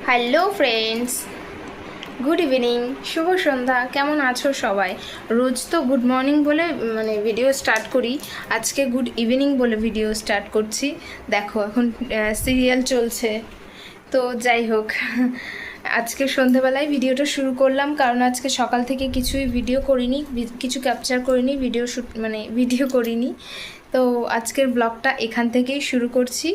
Hello friends, good evening, শুভ সন্ধ্যা। কেমন আছো সবাই? রোজ তো গুড মর্নিং বলে ভিডিও স্টার্ট করি, আজকে গুড ইভিনিং বলে ভিডিও স্টার্ট করছি। দেখো এখন সিরিয়াল চলছে, তো যাই হোক আজকে সন্ধেবেলায় ভিডিওটা শুরু করলাম, কারণ আজকে সকাল থেকে কিছুই ভিডিও করিনি, কিছু ক্যাপচার করিনি, ভিডিও করিনি। তো আজকের ব্লগটা এখান থেকেই শুরু করছি।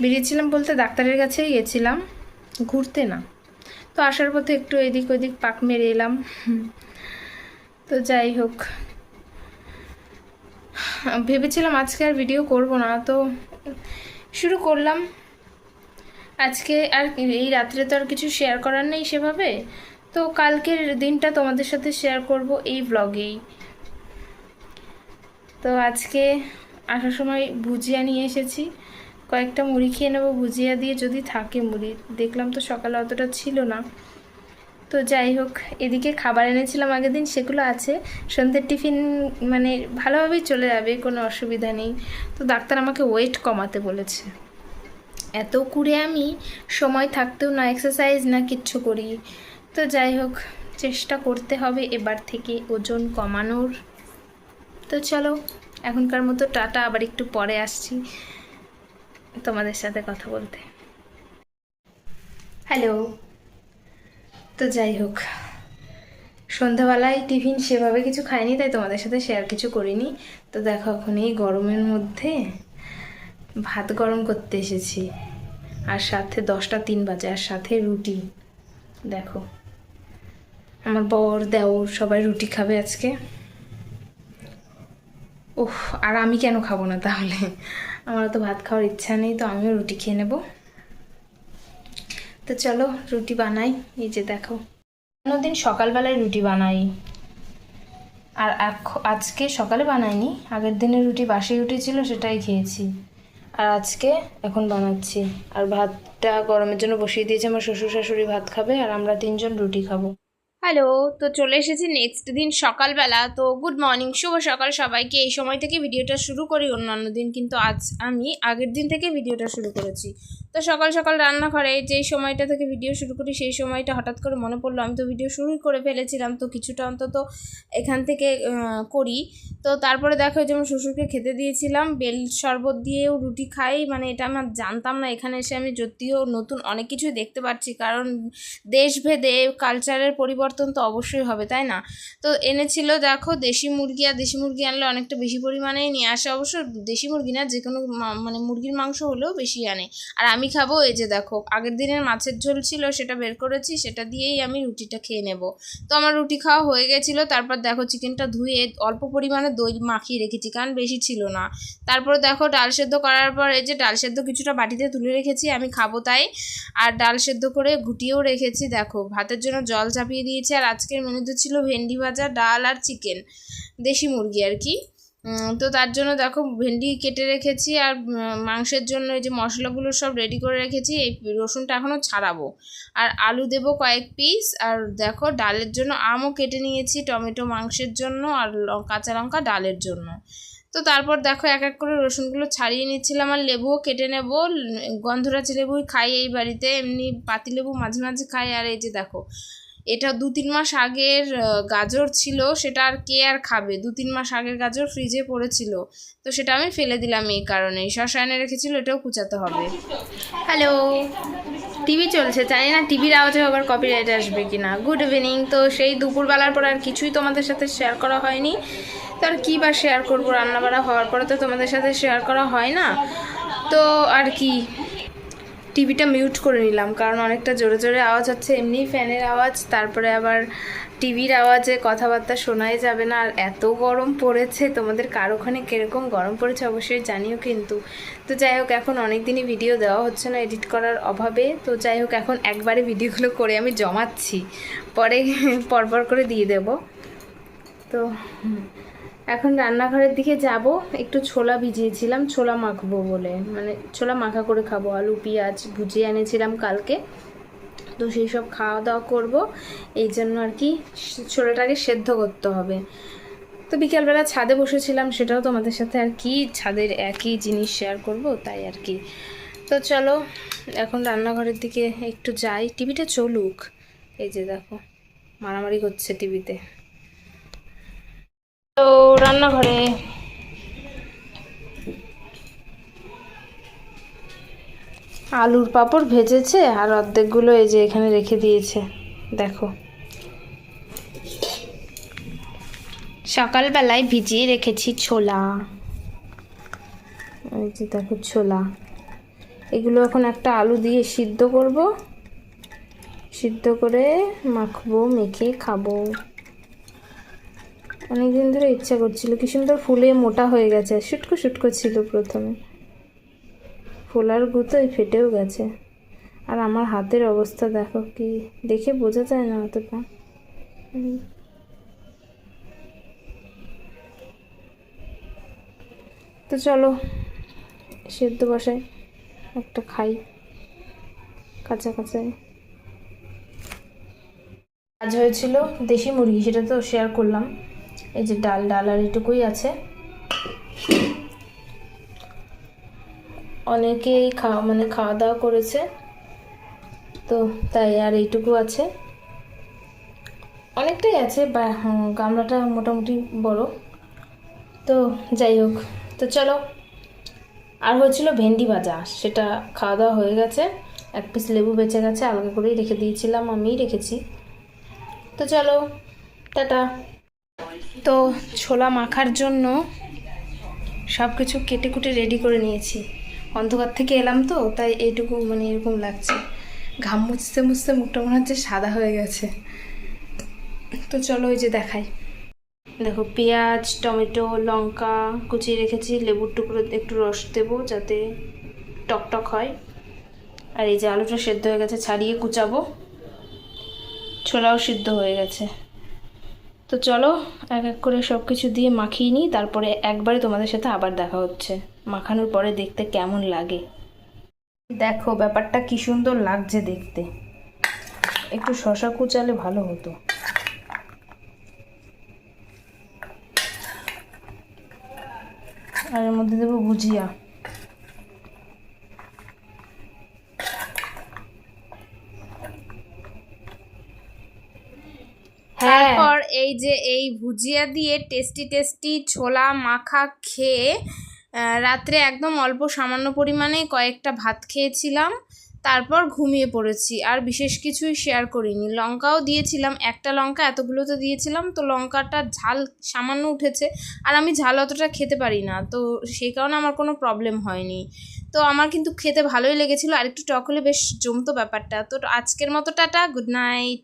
বেরিয়েছিলাম বলতে ডাক্তারের কাছেই গেছিলাম, ঘুরতে না। তো আসার পথে একটু এদিক ওদিক পাক মেরে এলাম। তো যাই হোক, ভেবেছিলাম আজকে আর ভিডিও করব না, তো শুরু করলাম। আজকে আর এই রাত্রে তো আর কিছু শেয়ার করার নেই সেভাবে, তো কালকের দিনটা তোমাদের সাথে শেয়ার করব এই ব্লগেই। তো আজকে আসার সময় ভুজিয়া নিয়ে এসেছি, কয়েকটা মুড়ি খেয়ে নেবো ভুজিয়া দিয়ে, যদি থাকে মুড়ি। দেখলাম তো সকালে অতটা ছিল না। তো যাই হোক, এদিকে খাবার এনেছিলাম আগের দিন, সেগুলো আছে। সন্ধ্যের টিফিন ভালোভাবেই চলে যাবে, কোনো অসুবিধা নেই। তো ডাক্তার আমাকে ওয়েট কমাতে বলেছে। এত করে আমি সময় থাকতেও না এক্সারসাইজ না কিচ্ছু করি। তো যাই হোক, চেষ্টা করতে হবে এবার থেকে ওজন কমানোর। তো চলো, এখনকার মতো টাটা, আবার একটু পরে আসছি তোমাদের সাথে কথা বলতে। হ্যালো। তো যাই হোক, সন্ধ্যাবেলায় টিফিন সেভাবে কিছু খাইনি, তাই তোমাদের সাথে শেয়ার কিছু করিনি। তো দেখো, এখন এই গরমের মধ্যে ভাত গরম করতে এসেছি, আর সাথে 10টা 3 বাজে, আর সাথে রুটি। দেখো, আমার বর দেওর সবাই রুটি খাবে আজকে। ওহ, আর আমি কেন খাবো না তাহলে? আমার তো ভাত খাওয়ার ইচ্ছা নেই, তো আমিও রুটি খেয়ে নেব। তো চলো রুটি বানাই। এই যে দেখো, অন্যদিন সকালবেলায় রুটি বানাই, আর আজকে সকালে বানাইনি, আগের দিনের রুটি বাসি রুটি ছিল, সেটাই খেয়েছি। আর আজকে এখন বানাচ্ছি, আর ভাতটা গরমের জন্য বসিয়ে দিয়েছি। আমার শ্বশুর শাশুড়ি ভাত খাবে, আর আমরা 3জন রুটি খাবো। হ্যালো। তো চলে এসেছি নেক্সট দিন সকালবেলা। তো গুড মর্নিং, শুভ সকাল সবাইকে। এই সময় থেকে ভিডিওটা শুরু করি, অন্যান্য দিন কিন্তু আজ আমি আগের দিন থেকে ভিডিওটা শুরু করেছি। তো সকাল সকাল রান্নাঘরে যেই সময়টা থেকে ভিডিও শুরু করি, সেই সময়টা হঠাৎ করে মনে পড়লো আমি তো ভিডিও শুরুই করে ফেলেছিলাম, তো কিছুটা অন্তত এখান থেকে করি। তো তারপরে দেখো, যেমন শ্বশুরকে খেতে দিয়েছিলাম, বেল শরবত দিয়েও রুটি খাই, এটা আমার জানতাম না। এখানে এসে আমি যদিও নতুন অনেক কিছুই দেখতে পাচ্ছি, কারণ দেশভেদে কালচারের পরিবর্তন তো অবশ্যই হবে, তাই না? তো এনেছিল দেখো দেশি মুরগি, আর দেশি মুরগি আনলে অনেকটা বেশি পরিমাণেই নিয়ে আসে। অবশ্য দেশি মুরগি না, যে কোনো মুরগির মাংস হলেও বেশি আনে। আর আমি খাবো, এই যে দেখো আগের দিনের মাছের ঝোল ছিল, সেটা বের করেছি, সেটা দিয়েই আমি রুটিটা খেয়ে নেব। তো আমার রুটি খাওয়া হয়ে গেছিলো। তারপর দেখো, চিকেনটা ধুয়ে অল্প পরিমাণে দই মাখিয়ে রেখেছি, কারণ বেশি ছিল না। তারপর দেখো, ডাল সেদ্ধ করার পর এই যে ডাল সেদ্ধ কিছুটা বাটিতে তুলে রেখেছি, আমি খাবো তাই। আর ডাল সেদ্ধ করে গুটিয়েও রেখেছি। দেখো, ভাতের জন্য জল চাপিয়ে দিয়েছি। আর আজকের মেনুতে ছিল ভেন্ডি ভাজা, ডাল আর চিকেন, দেশি মুরগি আর কি। তো তার জন্য দেখো ভেন্ডি কেটে রেখেছি, আর মাংসের জন্য এই যে মশলাগুলো সব রেডি করে রেখেছি। এই রসুনটা এখনও ছাড়াবো, আর আলু দেবো কয়েক পিস। আর দেখো, ডালের জন্য আমও কেটে নিয়েছি, টমেটো মাংসের জন্য, আর কাঁচা লঙ্কা ডালের জন্য। তো তারপর দেখো, এক এক করে রসুনগুলো ছাড়িয়ে নিচ্ছিলাম, আর লেবুও কেটে নেব। গন্ধরাজ লেবুই খাই এই বাড়িতে, এমনি পাতিলেবু মাঝে মাঝে খাই। আর এই যে দেখো, এটা 2-3 মাস আগের গাজর ছিল, সেটা আর কে আর খাবে? 2-3 মাস আগের গাজর ফ্রিজে পড়েছিল, তো সেটা আমি ফেলে দিলাম এই কারণে। শসা এনে রেখেছিল, এটাও কুচাতে হবে। হ্যালো। টিভি চলছে, জানি না টিভির আওয়াজে আবার কপিরাইট আসবে কিনা। Good evening. তো সেই দুপুরবেলার পর আর কিছুই তোমাদের সাথে শেয়ার করা হয়নি। তো আর কী বা শেয়ার করবো, রান্নাবাড়া হওয়ার পরে তো তোমাদের সাথে শেয়ার করা হয় না। তো আর কি, টিভিটা মিউট করে নিলাম, কারণ অনেকটা জোরে জোরে আওয়াজ হচ্ছে, এমনি ফ্যানের আওয়াজ, তারপরে আবার টিভির আওয়াজে কথাবার্তা শোনাই যাবে না। আর এত গরম পড়েছে, তোমাদের কার ওখানে কীরকম গরম পড়েছে অবশ্যই জানিও কিন্তু। তো যাই হোক, এখন অনেক দিনই ভিডিও দেওয়া হচ্ছে না এডিট করার অভাবে। তো যাই হোক, এখন একবারে ভিডিওগুলো করে আমি জমাচ্ছি, পরে পরপর করে দিয়ে দেব। তো এখন রান্নাঘরের দিকে যাব। একটু ছোলা ভিজিয়েছিলাম, ছোলা মাখবো বলে, ছোলা মাখা করে খাবো। আলু পেঁয়াজ ভুজিয়ে এনেছিলাম কালকে, তো সেই সব খাওয়া দাওয়া করবো। এই জন্য আর কি ছোলাটাকে সেদ্ধ করতে হবে। তো বিকালবেলা ছাদে বসেছিলাম, সেটাও তোমাদের সাথে আর কি ছাদের একই জিনিস শেয়ার করব, তাই আর কি। তো চলো এখন রান্নাঘরের দিকে একটু যাই, টিভিটা চলুক। এই যে দেখো মারামারি করছে টিভিতে। তো রান্নাঘরে আলুর পাঁপড় ভেজেছে আর অর্ধেকগুলো এই যে এখানে রেখে দিয়েছে দেখো। সকালবেলায় ভিজিয়ে রেখেছি ছোলা, এই যে দেখো ছোলা। এগুলো এখন একটা আলু দিয়ে সিদ্ধ করব, সিদ্ধ করে মাখবো, মেখে খাবো। অনেকদিন ধরে ইচ্ছা করছিল, কি সুন্দর ফুলে মোটা হয়ে গেছে। শুটকো শুটকো ছিল প্রথমে, ফোলার গুঁতোই ফেটেও গেছে। আর আমার হাতের অবস্থা দেখো, কি দেখে বোঝা যায় না অতটা। তো চলো সেদ্ধ বসাই, একটা খাই কাঁচা কাঁচাই। আজ হয়েছিল দেশি মুরগি, সেটা তো শেয়ার করলাম। এই যে ডাল আর এটুকুই আছে। অনেকেই খাওয়া দাওয়া করেছে তো তাই আর এইটুকু আছে, অনেকটাই আছে বা গামলাটা মোটামুটি বড়। তো যাই হোক, তো চলো। আর হয়েছিল ভেন্ডি ভাজা, সেটা খাওয়া দাওয়া হয়ে গেছে। এক পিস লেবু বেঁচে গেছে, আলাদা করেই রেখে দিয়েছিলাম, আমিই রেখেছি। তো চলো টাটা। তো ছোলা মাখার জন্য সব কিছু কেটে কুটে রেডি করে নিয়েছি। অন্ধকার থেকে এলাম তো তাই এইটুকু এরকম লাগছে, ঘাম মুছতে মুছতে মুখটা মনে হচ্ছে সাদা হয়ে গেছে। তো চলো ওই যে দেখাই, দেখো পেঁয়াজ, টমেটো, লঙ্কা কুচিয়ে রেখেছি, লেবুর টুকরো একটু রস দেবো যাতে টকটক হয়। আর এই যে আলুটা সেদ্ধ হয়ে গেছে, ছাড়িয়ে কুচাবো। ছোলাও সিদ্ধ হয়ে গেছে। তো চলো এক এক করে সব কিছু দিয়ে মাখিয়ে নিই, তারপরে একবারে তোমাদের সাথে আবার দেখা হচ্ছে মাখানোর পরে দেখতে কেমন লাগে। দেখো ব্যাপারটা কি সুন্দর লাগছে দেখতে, একটু শশা কুচালে ভালো হতো। আর এর মধ্যে দেবো ভুজিয়া। তারপর এই যে এই ভুজিয়া দিয়ে টেস্টি টেস্টি ছোলা মাখা খেয়ে রাত্রে একদম অল্প সামান্য পরিমাণে কয়েকটা ভাত খেয়েছিলাম, তারপর ঘুমিয়ে পড়েছি। আর বিশেষ কিছুই শেয়ার করিনি। লঙ্কাও দিয়েছিলাম, একটা লঙ্কা এতগুলো তো দিয়েছিলাম, তো লঙ্কাটা ঝাল সামান্য উঠেছে। আর আমি ঝাল অতটা খেতে পারি না, তো সেই কারণে আমার কোনো প্রবলেম হয়নি। তো আমার কিন্তু খেতে ভালোই লেগেছিলো, আর একটু টক হলে বেশ জমতো ব্যাপারটা। তো আজকের মতো টাটা, গুড নাইট।